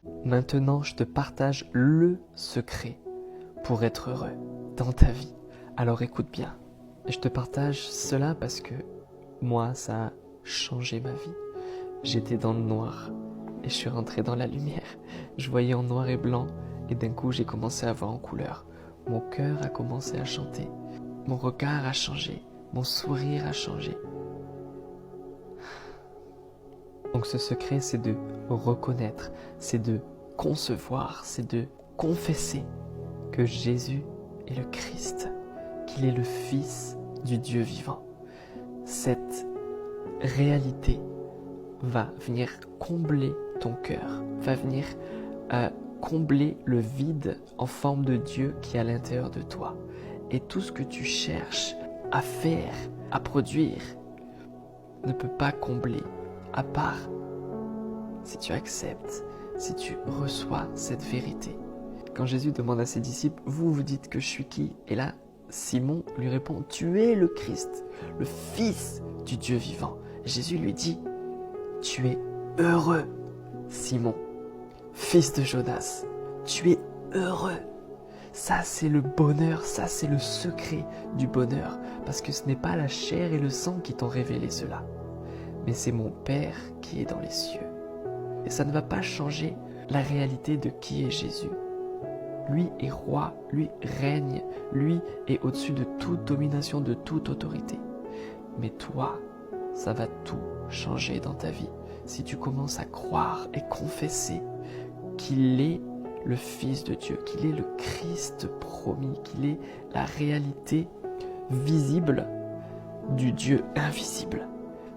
Maintenant, je te partage le secret pour être heureux dans ta vie. Alors écoute bien. Je te partage cela parce que moi, ça a changé ma vie. J'étais dans le noir et je suis rentré dans la lumière. Je voyais en noir et blanc et d'un coup, j'ai commencé à voir en couleur. Mon cœur a commencé à chanter. Mon regard a changé. Mon sourire a changé. Donc ce secret, c'est de reconnaître, c'est de concevoir, c'est de confesser que Jésus est le Christ, qu'il est le Fils du Dieu vivant. Cette réalité va venir combler ton cœur, va venir combler le vide en forme de Dieu qui est à l'intérieur de toi. Et tout ce que tu cherches à faire, à produire, ne peut pas combler, à part si tu acceptes, si tu reçois cette vérité. Quand Jésus demande à ses disciples, vous dites que je suis qui? Et là, Simon lui répond, tu es le Christ, le Fils du Dieu vivant. Et Jésus lui dit, tu es heureux, Simon, fils de Jonas, tu es heureux. Ça, c'est le bonheur, ça, c'est le secret du bonheur. Parce que ce n'est pas la chair et le sang qui t'ont révélé cela, mais c'est mon Père qui est dans les cieux. Et ça ne va pas changer la réalité de qui est Jésus. Lui est roi, lui règne, lui est au-dessus de toute domination, de toute autorité. Mais toi, ça va tout changer dans ta vie si tu commences à croire et confesser qu'il est le Fils de Dieu, qu'il est le Christ promis, qu'il est la réalité visible du Dieu invisible.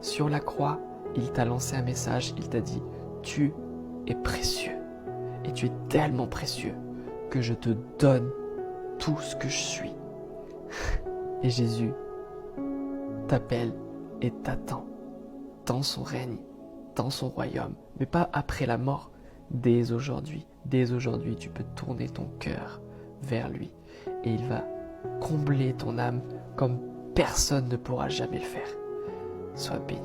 Sur la croix, il t'a lancé un message, il t'a dit « Tu es précieux et tu es tellement précieux que je te donne tout ce que je suis. » Et Jésus t'appelle et t'attend dans son règne, dans son royaume, mais pas après la mort, dès aujourd'hui. Dès aujourd'hui, tu peux tourner ton cœur vers lui et il va combler ton âme comme personne ne pourra jamais le faire. Sois béni.